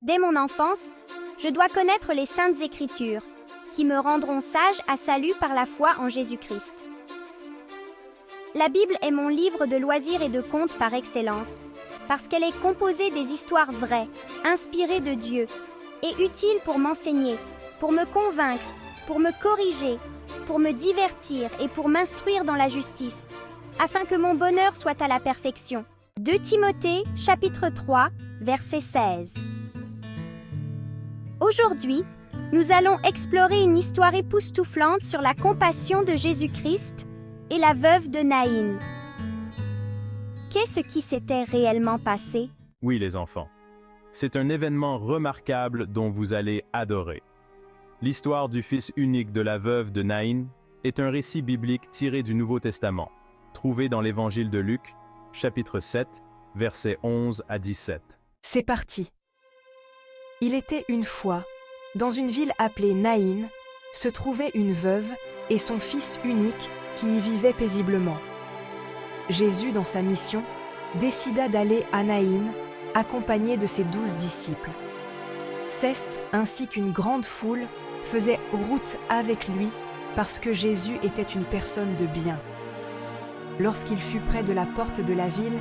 Dès mon enfance, je dois connaître les Saintes Écritures, qui me rendront sage à salut par la foi en Jésus-Christ. La Bible est mon livre de loisirs et de contes par excellence, parce qu'elle est composée des histoires vraies, inspirées de Dieu, et utiles pour m'enseigner, pour me convaincre, pour me corriger, pour me divertir et pour m'instruire dans la justice, afin que mon bonheur soit à la perfection. 2 Timothée, chapitre 3, verset 16. Aujourd'hui, nous allons explorer une histoire époustouflante sur la compassion de Jésus-Christ et la veuve de Naïn. Qu'est-ce qui s'était réellement passé? Oui, les enfants. C'est un événement remarquable dont vous allez adorer. L'histoire du fils unique de la veuve de Naïn est un récit biblique tiré du Nouveau Testament, trouvé dans l'Évangile de Luc, chapitre 7, versets 11 à 17. C'est parti. Il était une fois, dans une ville appelée Naïn, se trouvait une veuve et son fils unique qui y vivait paisiblement. Jésus, dans sa mission, décida d'aller à Naïn, accompagné de ses 12 disciples. Ceste, ainsi qu'une grande foule, faisaient route avec lui parce que Jésus était une personne de bien. Lorsqu'il fut près de la porte de la ville,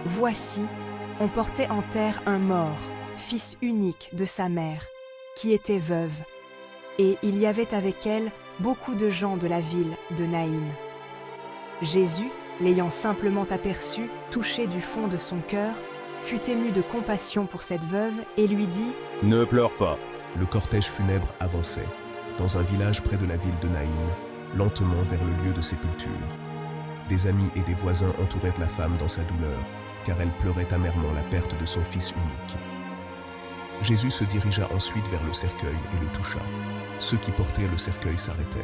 voici, on portait en terre un mort, fils unique de sa mère, qui était veuve, et il y avait avec elle beaucoup de gens de la ville de Naïn. Jésus, l'ayant simplement aperçu, touché du fond de son cœur, fut ému de compassion pour cette veuve et lui dit « Ne pleure pas. » Le cortège funèbre avançait, dans un village près de la ville de Naïn, lentement vers le lieu de sépulture. Des amis et des voisins entouraient la femme dans sa douleur, car elle pleurait amèrement la perte de son fils unique. Jésus se dirigea ensuite vers le cercueil et le toucha. Ceux qui portaient le cercueil s'arrêtèrent.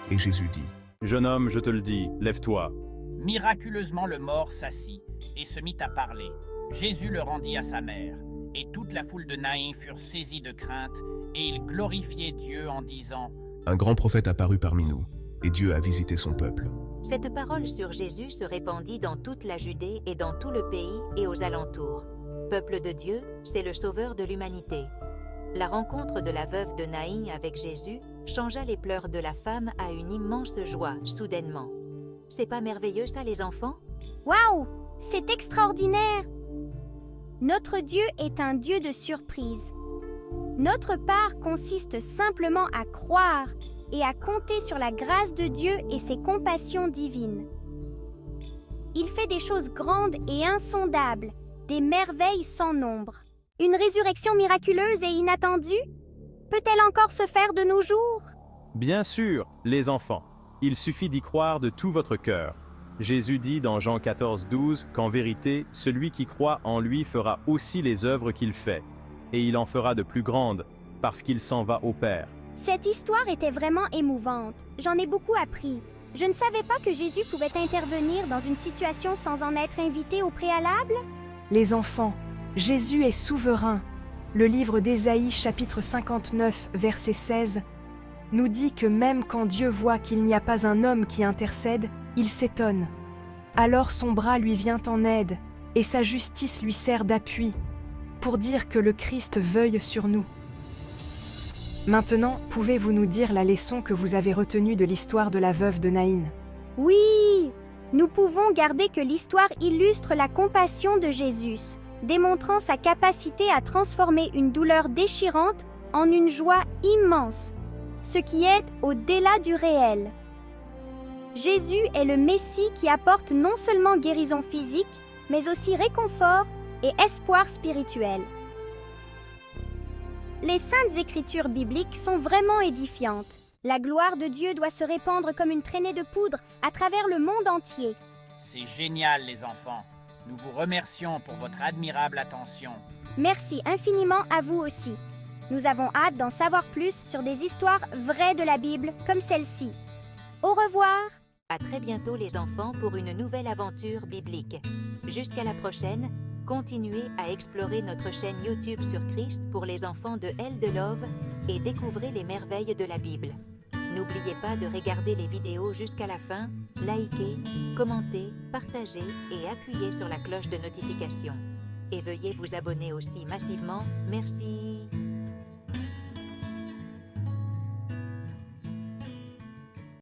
Et Jésus dit « Jeune homme, je te le dis, lève-toi. » Miraculeusement, le mort s'assit et se mit à parler. Jésus le rendit à sa mère, et toute la foule de Naïn furent saisis de crainte, et ils glorifiaient Dieu en disant « Un grand prophète apparut parmi nous, et Dieu a visité son peuple. » Cette parole sur Jésus se répandit dans toute la Judée et dans tout le pays et aux alentours. Peuple de Dieu, c'est le Sauveur de l'humanité. La rencontre de la veuve de Naïn avec Jésus changea les pleurs de la femme à une immense joie, soudainement. C'est pas merveilleux ça, les enfants? Waouh! C'est extraordinaire! Notre Dieu est un Dieu de surprise. Notre part consiste simplement à croire et à compter sur la grâce de Dieu et ses compassions divines. Il fait des choses grandes et insondables, des merveilles sans nombre. Une résurrection miraculeuse et inattendue? Peut-elle encore se faire de nos jours? Bien sûr, les enfants. Il suffit d'y croire de tout votre cœur. Jésus dit dans Jean 14, 12 qu'en vérité, celui qui croit en lui fera aussi les œuvres qu'il fait, et il en fera de plus grandes, parce qu'il s'en va au Père. Cette histoire était vraiment émouvante. J'en ai beaucoup appris. Je ne savais pas que Jésus pouvait intervenir dans une situation sans en être invité au préalable. Les enfants, Jésus est souverain. Le livre d'Ésaïe, chapitre 59, verset 16, nous dit que même quand Dieu voit qu'il n'y a pas un homme qui intercède, il s'étonne. Alors son bras lui vient en aide et sa justice lui sert d'appui pour dire que le Christ veuille sur nous. Maintenant, pouvez-vous nous dire la leçon que vous avez retenue de l'histoire de la veuve de Naïn? Oui, nous pouvons garder que l'histoire illustre la compassion de Jésus, démontrant sa capacité à transformer une douleur déchirante en une joie immense, ce qui est au-delà du réel. Jésus est le Messie qui apporte non seulement guérison physique, mais aussi réconfort et espoir spirituel. Les Saintes Écritures bibliques sont vraiment édifiantes. La gloire de Dieu doit se répandre comme une traînée de poudre à travers le monde entier. C'est génial, les enfants. Nous vous remercions pour votre admirable attention. Merci infiniment à vous aussi. Nous avons hâte d'en savoir plus sur des histoires vraies de la Bible comme celle-ci. Au revoir! À très bientôt, les enfants, pour une nouvelle aventure biblique. Jusqu'à la prochaine, continuez à explorer notre chaîne YouTube sur Christ pour les enfants de L de Love et découvrez les merveilles de la Bible. N'oubliez pas de regarder les vidéos jusqu'à la fin, liker, commenter, partager et appuyer sur la cloche de notification. et veuillez vous abonner aussi massivement. Merci.